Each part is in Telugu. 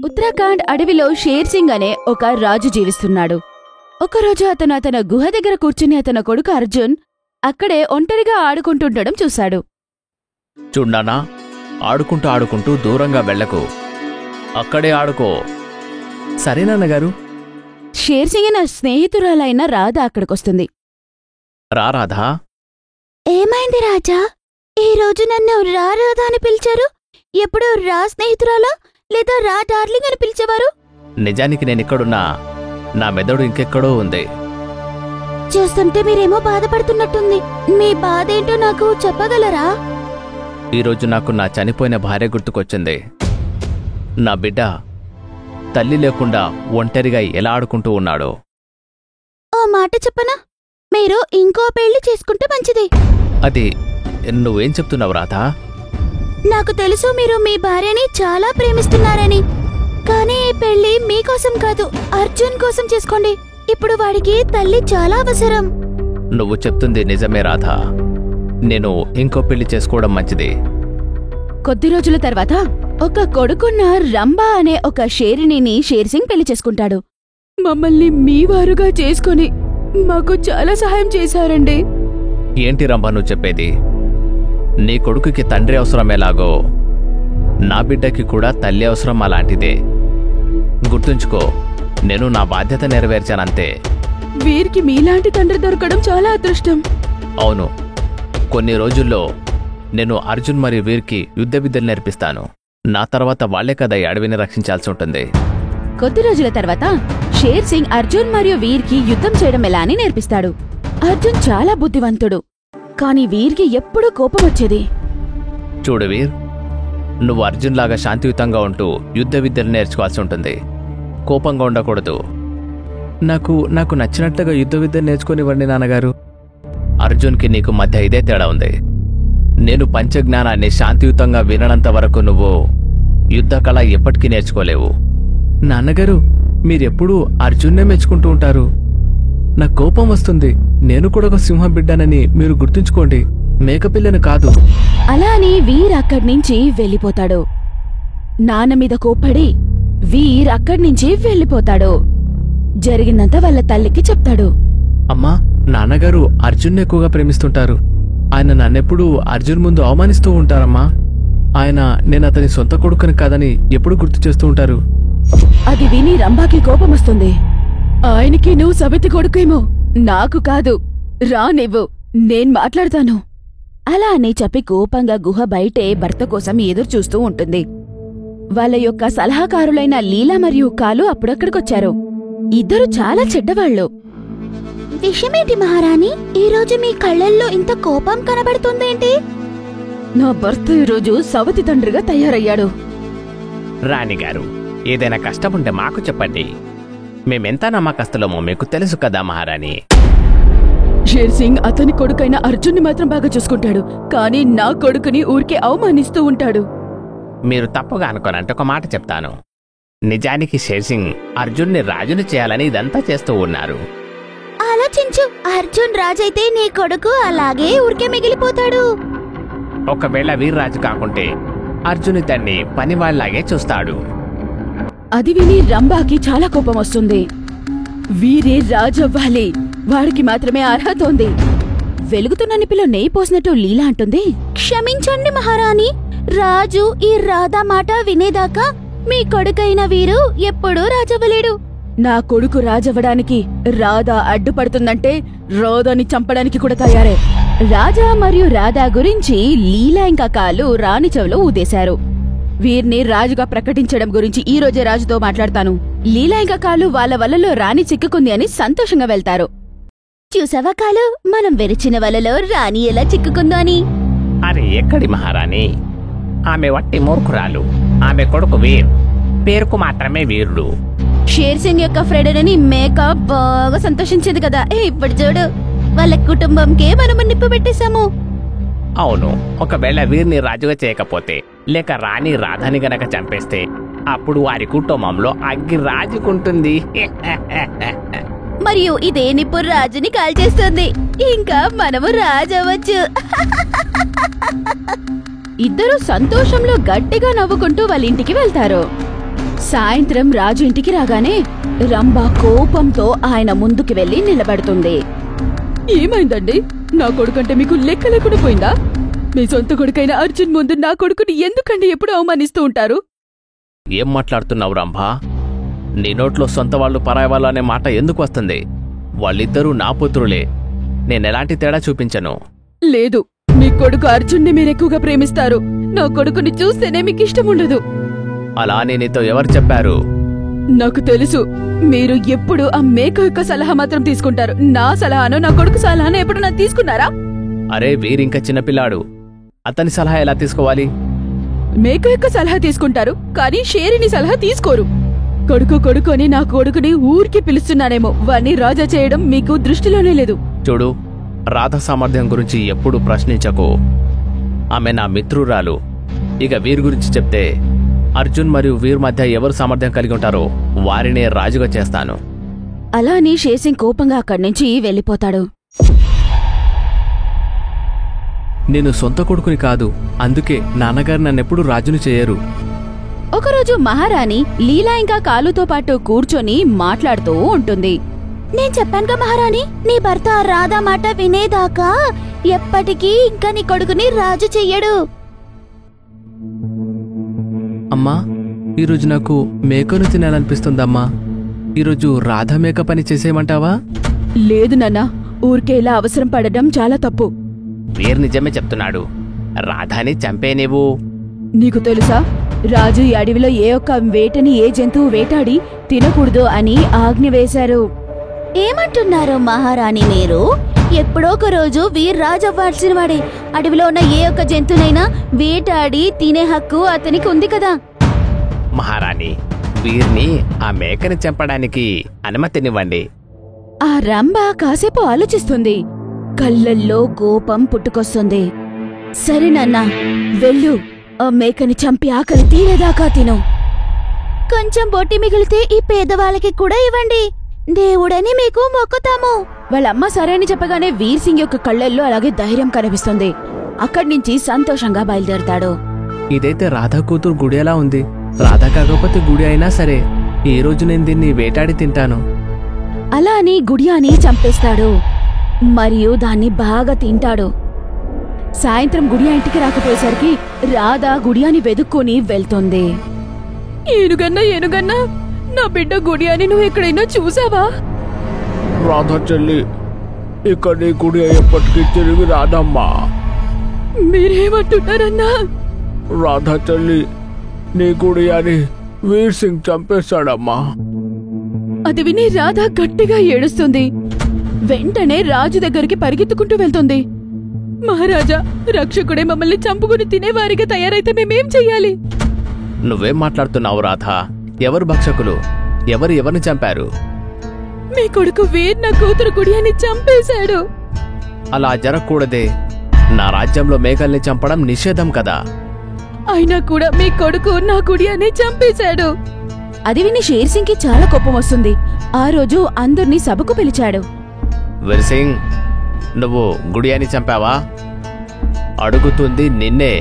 ఉత్తరాఖండ్ అడవిలో షేర్ సింగ్ అనే ఒక రాజు జీవిస్తున్నాడు. ఒకరోజు అతను తన గుహ దగ్గర కూర్చుని అతని కొడుకు అర్జున్ అక్కడే ఒంటరిగా ఆడుకుంటుండడం చూశాడు. చూడ్నానా, ఆడుకుంటూ ఆడుకుంటూ దూరంగా వెళ్లకు, అక్కడే ఆడుకో. సరే నాన్నగారు. షేర్ సింగ్ నా స్నేహితురాలైన రాధ అక్కడికొస్తుంది. రా రాధా. ఏమైంది రాజా? ఈరోజు నన్ను రా రాధా అని పిలిచారు. ఎప్పుడు రా స్నేహితురాలా లేదా రా డార్లింగ్ అని పిలిచేవారు. నిజానికి నేనిక్కడున్నా, నా మెదడు ఇంకెక్కడో ఉంది. చూస్తుంటే మీరేమో బాధపడుతున్నట్టుంది. మీ బాధేంటో నాకు చెప్పగలరా? ఈరోజు నాకు నా చనిపోయిన భార్య గుర్తుకొచ్చింది. నా బిడ్డ తల్లి లేకుండా ఒంటరిగా ఎలా ఆడుకుంటూ ఉన్నాడో. ఓ మాట చెప్పనా, మీరు ఇంకో పెళ్లి చేసుకుంటే మంచిది. అది నువ్వేం చెప్తున్నావు రాధా? నాకు తెలుసు మీరు మీ భార్యని చాలా ప్రేమిస్తున్నారని, కానీ ఈ పెళ్లి మీకోసం కాదు, అర్జున్ కోసం చేసుకోండి. ఇప్పుడు వాడికి తల్లి చాలా అవసరం. నువ్వు చెప్తుంది నిజమే రాధా. నేను ఇంకో పెళ్లి చేసుకోవడం మంచిది. కొద్ది రోజుల తర్వాత ఒక కొడుకున్న రంభా అనే ఒక షేరిణిని షేర్ సింగ్ పెళ్లి చేసుకుంటాడు. మమ్మల్ని మీ వారుగా చేసుకుని మాకు చాలా సహాయం చేశారండి. ఏంటి రంభా నువ్వు చెప్పేది? నీ కొడుకుకి తండ్రి అవసరం ఎలాగో నా బిడ్డకి కూడా తల్లి అవసరం అలాంటిదే. గుర్తుంచుకో, నేను నా బాధ్యత నెరవేర్చానంతే. వీరికి మీలాంటి తండ్రి దొరకడం చాలా అదృష్టం. అవును, కొన్ని రోజుల్లో నేను అర్జున్ మరియు వీర్కి యుద్ధ విద్యలు నేర్పిస్తాను. నా తర్వాత వాళ్లే కదా ఈ అడవిని రక్షించాల్సి ఉంటుంది. కొద్ది రోజుల తర్వాత షేర్ సింగ్ అర్జున్ మరియు వీర్కి యుద్ధం చేయడం ఎలా అని నేర్పిస్తాడు. అర్జున్ చాలా బుద్ధివంతుడు, కాని వీర్కి ఎప్పుడూ కోపం వచ్చేది. చూడు వీర్, నువ్వు అర్జున్ లాగా శాంతియుతంగా ఉంటూ యుద్ధ విద్యలు నేర్చుకోవాల్సి ఉంటుంది. కోపంగా ఉండకూడదు. నాకు నచ్చినట్టుగా యుద్ధ విద్యలు నేర్చుకునివ్వండి నాన్నగారు. అర్జున్కి నీకు మధ్య ఇదే తేడా ఉంది. నేను పంచజ్ఞానాన్ని శాంతియుతంగా విననంత వరకు నువ్వు యుద్ధ కళ ఎప్పటికీ నేర్చుకోలేవు. నాన్నగారు, మీరెప్పుడూ అర్జున్నే మెచ్చుకుంటూ ఉంటారు. నాకు కోపం వస్తుంది. నేను కూడా ఒక సింహం బిడ్డానని మీరు గుర్తుంచుకోండి, మేకపిల్లను కాదు. అలా అని వీర్ అక్కడ్నించి వెళ్ళిపోతాడు. నాన్న మీద కోప్పడి వీర్ అక్కడ్నించి వెళ్ళిపోతాడు. జరిగిందంతా వాళ్ళ తల్లికి చెప్తాడు. అమ్మా, నాన్నగారు అర్జున్ ఎక్కువగా ప్రేమిస్తుంటారు. ఆయన నన్నెప్పుడూ అర్జున్ ముందు అవమానిస్తూ ఉంటారమ్మా. ఆయన నేను అతని సొంత కొడుకుని కాదని ఎప్పుడు గుర్తు చేస్తూ ఉంటారు. అది విని రంభాకి కోపమొస్తుంది. ఆయనకి నువ్వు సవితి కొడుకేమో, నాకు కాదు. రా నువ్వు, నేను మాట్లాడతాను. అలా అని చెప్పి కోపంగా గుహ బయటే భర్త కోసం ఎదురు చూస్తూ ఉంటుంది. వాళ్ళ యొక్క సలహాకారులైన లీలా మరియు కాలు అప్పుడక్కడికొచ్చారు. ఇద్దరు చాలా చెడ్డవాళ్లు. విషమేంటి మహారాణి, ఈరోజు మీ కళ్ళల్లో ఇంత కోపం కనబడుతుందేంటి? నా భర్త ఈరోజు సవతి తండ్రిగా తయారయ్యాడు. రాణిగారు, ఏదైనా కష్టముంటే మాకు చెప్పండి. మేమెంత నమ్మకస్తులమో మీకు తెలుసు కదా మహారాణి. షేర్ సింగ్ అతని కొడుకైన అర్జున్ని మాత్రం బాగా చూసుకుంటాడు, కానీ నా కొడుకుని ఊరికే అవమానిస్తూ ఉంటాడు. మీరు తప్పుగా అనుకోనంటే ఒక మాట చెప్తాను. నిజానికి షేర్ సింగ్ అర్జున్ని రాజుని చేయాలని ఇదంతా చేస్తూ ఉన్నారు. ఆలోచించు, అర్జున్ రాజైతే నీ కొడుకు అలాగే ఊరికే మిగిలిపోతాడు. ఒకవేళ వీర్రాజు కాకుంటే అర్జుని తన్ని పనివాళ్లాగే చూస్తాడు. అది విని రంభాకి చాలా కోపం వస్తుంది. వీరే రాజవ్వాలి, వాడికి మాత్రమే అర్హత ఉంది. వెలుగుతున్న నిపిలో నెయ్యి పోసినట్టు లీలా అంటుంది. క్షమించండి మహారాణి, రాజు ఈ రాధా మాట వినేదాకా మీ కొడుకైన వీరు ఎప్పుడూ రాజవ్వలేడు. నా కొడుకు రాజవ్వడానికి రాధా అడ్డుపడుతుందంటే రాధాని చంపడానికి కూడా తయారే. రాజా మరియు రాధా గురించి లీలా ఇంకా కాలు రాణి చెవిలో ఊదేశారు. వీర్ని రాజుగా ప్రకటించడం గురించి ఈ రోజే రాజుతో మాట్లాడతాను. లీలా ఇంకా కాలు వాళ్ళ వలలో రాణి చిక్కుకుంది అని సంతోషంగా వెళ్తారు. చూసావా కాలు, మనం వెరిచిన వలలో రాణి ఎలా చిక్కుకుందో అని. అరే ఎక్కడి మహారాణి, ఆమె వట్టి మూర్ఖురాలు. ఆమె కొడుకు వీర్, పేరుకు మాత్రమే వీరుడు. షేర్ సింగ్ యొక్క ఫ్రెండ్ అని మేక బాగా సంతోషించింది కదా. ఇప్పుడు చూడు, వాళ్ళ కుటుంబంకే మనం నిప్పు పెట్టేశాము. అవును, ఒకవేళ వీర్ని రాజుగా చేయకపోతే లేక రాణి రాధాని గనక చంపేస్తే అప్పుడు వారి కుటుంబంలో అగ్గి రాజుకుంటుంది. మరియు ఇదే నిప్పు రాజుని కాల్చేస్తుంది. ఇంకా మనము రాజవచ్చు. ఇద్దరూ సంతోషంలో గట్టిగా నవ్వుకుంటూ వాళ్ళ ఇంటికి వెళ్తారు. సాయంత్రం రాజు ఇంటికి రాగానే రంభ కోపంతో ఆయన ముందుకు వెళ్లి నిలబడుతుంది. ఏమైందండి? నా కొడుకంటే మీకు లెక్క లేకుండా పోయిందా? మీ సొంత కొడుకైన అర్జున్ ముందు నా కొడుకుని ఎందుకండి ఎప్పుడు అవమానిస్తూ ఉంటారు? ఏం మాట్లాడుతున్నావు రంభా? నీ నోట్లో సొంత వాళ్ళు పరాయి వాళ్ళు అనే మాట ఎందుకు వస్తుంది? వాళ్ళిద్దరూ నా పుత్రులే. నేనెలాంటి తేడా చూపించను. లేదు, మీ కొడుకు అర్జున్ని మీరెక్కువగా ప్రేమిస్తారు. నా కొడుకుని చూస్తేనే మీకు ఇష్టం ఉండదు. అలా అని నీతో ఎవరు చెప్పారు? నాకు తెలుసు. మీరు ఎప్పుడు ఆ మేక యొక్క సలహా మాత్రం తీసుకుంటారు. నా సలహాను, నా కొడుకు సలహాను ఎప్పుడు నాకు తీసుకున్నారా? అరే, వీరింక చిన్నపిల్లాడు. అతని సలహా ఎలా తీసుకోవాలి? మేక యొక్క సలహా తీసుకుంటారు, కానీ షేరిని సలహా తీసుకోరు. కొడుకు అని నా కొడుకుని ఊరికి పిలుస్తున్నానేమో, వాణ్ణి రాజా చేయడం మీకు దృష్టిలోనే లేదు. చూడు, రాధ సామర్థ్యం గురించి ఎప్పుడు ప్రశ్నించకు. ఆమె నా మిత్రురాలు. ఇక వీరి గురించి చెప్తే, అర్జున్ మరియు వీర్ మధ్య ఎవరు సామర్థ్యం కలిగి ఉంటారో వారినే రాజుగా చేస్తాను. అలా అని షేర్సింగ్ కోపంగా అక్కడి నుంచి వెళ్ళిపోతాడు. నేను సొంత కొడుకుని కాదు, అందుకే నాన్నగారు నన్నెప్పుడు రాజును చేయరు. ఒకరోజు మహారాణి లీలా ఇంకా కాలుతో పాటు కూర్చొని మాట్లాడుతూ ఉంటుంది. నేను చెప్పానుగా మహారాణి, నీ భర్త రాధా మాట వినేదాకా ఎప్పటికీ ఇంకా నీ కొడుకుని రాజు చెయ్యడు. అమ్మా, ఈరోజు నాకు మేకను తినాలనిపిస్తుందమ్మా. ఈరోజు రాధ మేక పని చేసేయమంటావా? లేదు నాన్నా, ఊరికే ఇలా అవసరం పడడం చాలా తప్పు. వీరు నిజమే చెప్తున్నాడు. రాధాని చంపే నీవు. నీకు తెలుసా, రాజు ఈ అడవిలో ఏ ఒక్క వేటని ఏ జంతువు వేటాడి తినకూడదు అని ఆజ్ఞ వేశారు. ఏమంటున్నారు మహారాణి మీరు? ఎప్పుడో ఒక రోజు వీర్ రాజు అవ్వాల్సిన వాడే. అడవిలో ఉన్న ఏ ఒక్క జంతువునైనా వేటాడి తినే హక్కు అతనికి ఉంది కదా. మహారాణి, వీరిని ఆ మేకని చంపడానికి అనుమతినివ్వండి. ఆ రంభ కాసేపు ఆలోచిస్తుంది. కళ్ళల్లో కోపం పుట్టుకొస్తుంది. సరే నాన్నా, వెళ్ళు. ఆ మేకని చంపి ఆకలి తీరేదాకా తిను. కొంచెం బొట్టి మిగిలితే ఈ పేదవాళ్ళకి కూడా ఇవ్వండి. దేవుడని మీకు మొక్కుతాము. వాళ్ళమ్మ సరే అని చెప్పగానే వీర్ సింగ్ యొక్క కళ్ళల్లో అలాగే ధైర్యం కనిపిస్తుంది. అక్కడి నుంచి సంతోషంగా బయలుదేరతాడు. ఇదైతే రాధా కూతురు గుడి ఎలా ఉంది? రాధా కాకపోతే గుడి అయినా సరే, ఈ రోజు నేను దీన్ని వేటాడి తింటాను. అలా అని గుడియాని చంపేస్తాడు మరియు దాన్ని బాగా తింటాడు. సాయంత్రం గుడియా ఇంటికి రాకపోయేసరికి రాధా గుడియాని వెదుక్కొని వెళ్తుంది. ఏనుగన్నా, నా బిడ్డ గుడియాని నువ్వు ఎక్కడైనా చూసావా? రాధా చెల్లి, ఇక్కడ నీ గుడి ఎప్పటికీ తిరిగి రాదమ్మా. మీరేమంటున్నారన్నా? రాధా చెల్లి, నీ గుడి అని వీర్ సింగ్ చంపేశాడమ్మా. అది విని రాధా గట్టిగా ఏడుస్తుంది. వెంటనే రాజు దగ్గరికి పరిగెత్తుకుంటూ వెళ్తుంది. మహారాజా, రక్షకుడే మమ్మల్ని చంపుకుని తినేవారిగా తయారైతే మేమేం చెయ్యాలి? నువ్వేం మాట్లాడుతున్నావు రాధా? ఎవరు భక్షకులు? ఎవరిని చంపారు? మీ కొడుకు వీర్ నా కూతురు గుడియాని చంపేశాడు. అలా జరగకూడదే. నా రాజ్యంలో మేకల్ని చంపడం నిషేధం కదా. అయినా కూడా మీ కొడుకు నా గుడియాని చంపేశాడు. అది విని షేర్ సింగ్ కి చాలా కోపం వస్తుంది. ఆ రోజు అందర్నీ సభకు పిలిచాడు. వీర్ సింగ్, నువ్వు గుడియాని చంపావా? అడుగుతుంది నిన్నే.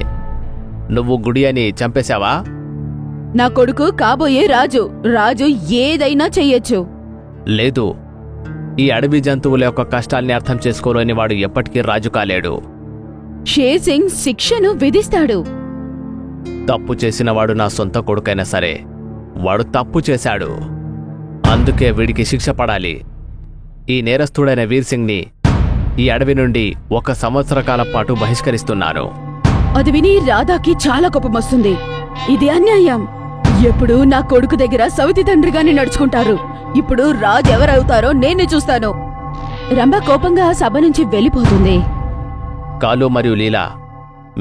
నువ్వు గుడియాని చంపేశావా? నా కొడుకు కాబోయే రాజు ఏదైనా చెయ్యొచ్చు. లేదు, ఈ అడవి జంతువుల యొక్క కష్టాల్ని అర్థం చేసుకోలేని వాడు ఎప్పటికీ రాజు కాలేడు. షేర్ సింగ్ శిక్షను విధిస్తాడు. తప్పు చేసినవాడు నా సొంత కొడుకైనా సరే, వాడు తప్పు చేశాడు. అందుకే వీడికి శిక్ష పడాలి. ఈ నేరస్తుడైన వీర్ సింగ్ ని ఈ అడవి నుండి 1 సంవత్సర కాలం పాటు బహిష్కరిస్తున్నాను. అది విని రాధాకి చాలా కోపం వస్తుంది. ఇది అన్యాయం. ఎప్పుడు నా కొడుకు దగ్గర సవితి తండ్రిగానే నడుచుకుంటారు. ఇప్పుడు రాజు ఎవరవుతారో నేనే చూస్తాను. రంభ కోపంగా సభ నుంచి వెళ్ళిపోతుంది. కాలు మరియు లీలా,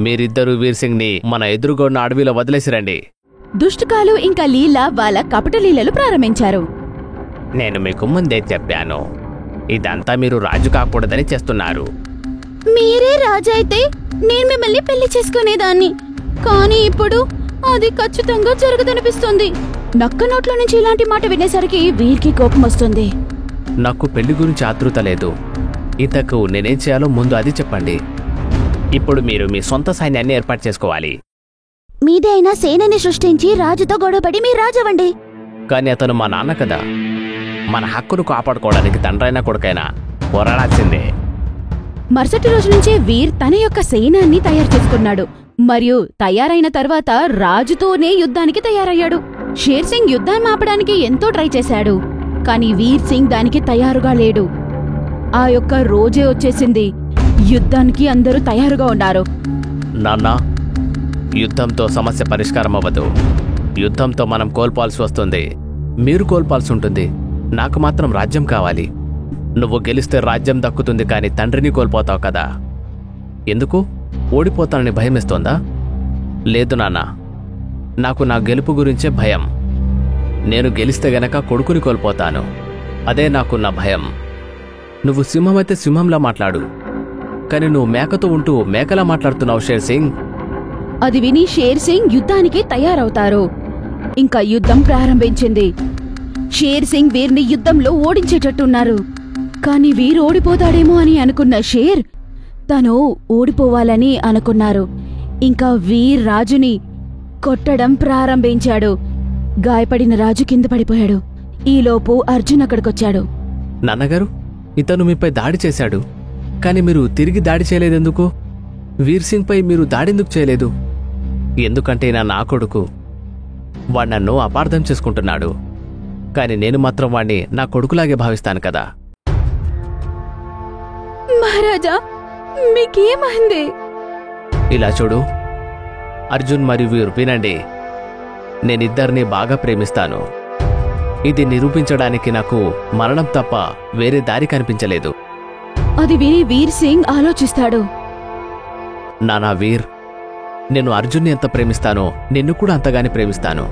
మీరిద్దరూ వీర్ సింగ్ ని మన ఎదురుగొన్న అడవిలో వదిలేసిరండి. దుష్టకాలు ఇంకా లీలా వాళ్ళ కపట లీలలు ప్రారంభించారు. నేను మీకు ముందే చెప్పాను, ఇదంతా మీరు రాజు కాకూడదని చేస్తున్నారు. మీరే రాజు అయితే నేను మిమ్మల్ని పెళ్లి చేసుకునేదాన్ని, కానీ ఇప్పుడు అది ఖచ్చితంగా జరగదనిపిస్తుంది. నక్క నోట్ల నుంచి ఇలాంటి మాట వినేసరికి వీరికి కోపం వస్తుంది. నాకు పెళ్లి గురించి ఆతృత లేదు. ఇంతకు నేనేం చేయాలో ముందు అది చెప్పండి. ఇప్పుడు మీరు మీ సొంత సైన్యాన్ని ఏర్పాటు చేసుకోవాలి. మీదే అయినా సేనని సృష్టించి రాజుతో గొడవపడి మీరు రాజవ్వండి. కానీ అతను మా నాన్న కదా, మన హక్కును కాపాడుకోవడానికి తండ్రైనా కొడుకైనా పోరాడాల్సిందే. మరుసటి రోజు నుంచే వీర్ తన యొక్క సైన్యాన్ని తయారు చేసుకున్నాడు మరియు తయారైన తర్వాత రాజుతోనే యుద్ధానికి తయారయ్యాడు. షేర్ సింగ్ యుద్ధాన్ని ఆపడానికి ఎంతో ట్రై చేశాడు, కానీ వీర్ సింగ్ దానికి తయారుగా లేడు. ఆ యొక్క రోజే వచ్చేసింది. యుద్ధానికి అందరూ తయారుగా ఉన్నారు. నాన్న, యుద్ధంతో సమస్య పరిష్కారం అవ్వదు. యుద్ధంతో మనం కోల్పోవాల్సి వస్తుంది. మీరు కోల్పోవాల్సి ఉంటుంది. నాకు మాత్రం రాజ్యం కావాలి. నువ్వు గెలిస్తే రాజ్యం దక్కుతుంది, కానీ తండ్రిని కోల్పోతావు కదా. ఎందుకు? ఓడిపోతానని భయమేస్తోందా? లేదు నాన్న, నాకు నా గెలుపు గురించే భయం. నేను గెలిస్తే గనక కొడుకుని కోల్పోతాను. అదే నాకు నా భయం. నువ్వు సింహమైతే సింహంలా మాట్లాడు, కానీ నువ్వు మేకతో ఉంటూ మేకలా మాట్లాడుతున్నావు షేర్ సింగ్. అది విని షేర్ సింగ్ యుద్ధానికి తయారవుతారు. ఇంకా యుద్ధం ప్రారంభించింది. షేర్ సింగ్ వీర్ని యుద్ధంలో ఓడించేటట్టున్నారు. కాని వీరు ఓడిపోతాడేమో అని అనుకున్న షేర్ తను ఓడిపోవాలని అనుకున్నారు. ఇంకా వీర్ రాజుని కొట్టడం ప్రారంభించాడు. గాయపడిన రాజు కింద పడిపోయాడు. ఈలోపు అర్జున్ అక్కడికొచ్చాడు. నాన్నగారు, ఇతను మీపై దాడి చేశాడు, కాని మీరు తిరిగి దాడి చేయలేదెందుకు? వీర్ సింగ్ పై మీరు దాడెందుకు చేయలేదు? ఎందుకంటే నా కొడుకు. వాడు నన్ను అపార్థం చేసుకుంటున్నాడు, కాని నేను మాత్రం వాణ్ణి నా కొడుకులాగే భావిస్తాను కదా. మహారాజా, మీకేమైంది? ఇలా చూడు అర్జున్ మరియు వీర్, వినండి. నేనిద్దరినీ బాగా ప్రేమిస్తాను. ఇది నిరూపించడానికి నాకు మరణం తప్ప వేరే దారి కనిపించలేదు. అది విని వీర్ సింగ్ ఆలోచిస్తాడు. నానా వీర్, నేను అర్జున్ని ఎంత ప్రేమిస్తానో నిన్ను కూడా అంతగానే ప్రేమిస్తాను.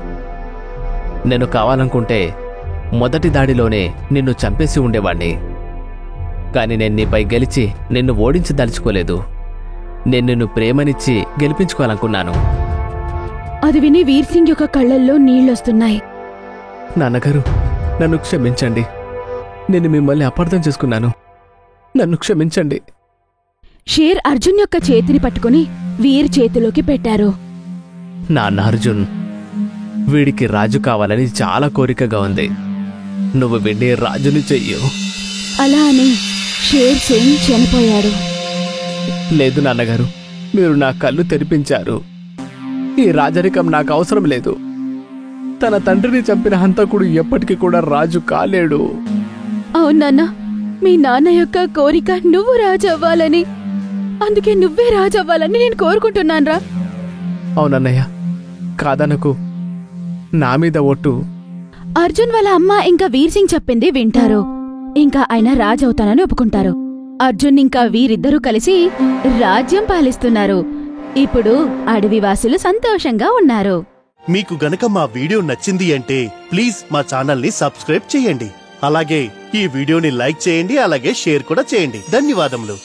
నేను కావాలనుకుంటే మొదటి దాడిలోనే నిన్ను చంపేసి ఉండేవాణ్ణి. కాని నేను నీపై గెలిచి నిన్ను ఓడించదలుచుకోలేదు. నేను నిన్ను ప్రేమనిచ్చి గెలిపించుకోవాలనుకున్నాను. అది విని వీర్ సింగ్ యొక్క కళ్ళల్లో నీళ్లొస్తున్నాయి. నాన్నగారు, నన్ను క్షమించండి. నేను మిమ్మల్ని అపార్థం చేసుకున్నాను. నన్ను క్షమించండి. షేర్ అర్జున్ యొక్క చేతిని పట్టుకుని వీర్ చేతిలోకి పెట్టారు. నాన్న అర్జున్, వీడికి రాజు కావాలని చాలా కోరికగా ఉంది. నువ్వు వీడిని రాజుని చెయ్యు. అలా అని షేర్ సింగ్ చనిపోయాడు. లేదు నాన్నగారు, మీరు నా కళ్ళు తెరిపించారు. ఈ రాజరికం నాకు అవసరం లేదు. తన తండ్రిని చంపిన హంతకుడు ఎప్పటికీ కూడా రాజు కాలేడు. అవునన్నా, మీ నాన్న యొక్క కోరిక నువ్వు రాజవ్వాలని, అందుకే నువ్వే రాజవ్వాలని నేను కోరుకుంటున్నాన్రా. అవునన్నయ్య, కాదనకు. నా మీద ఒట్టు. అర్జున్ వాళ్ళ అమ్మ ఇంకా వీర్ సింగ్ చెప్పింది వింటారు. ఇంకా ఆయన రాజవుతానని ఒప్పుకుంటారు. అర్జున్ ఇంకా వీరిద్దరూ కలిసి రాజ్యం పాలిస్తున్నారు. ఇప్పుడు అడవివాసులు సంతోషంగా ఉన్నారు. మీకు గనక మా వీడియో నచ్చింది అంటే ప్లీజ్ మా ఛానల్ ని సబ్స్క్రైబ్ చేయండి. అలాగే ఈ వీడియోని లైక్ చేయండి, అలాగే షేర్ కూడా చేయండి. ధన్యవాదములు.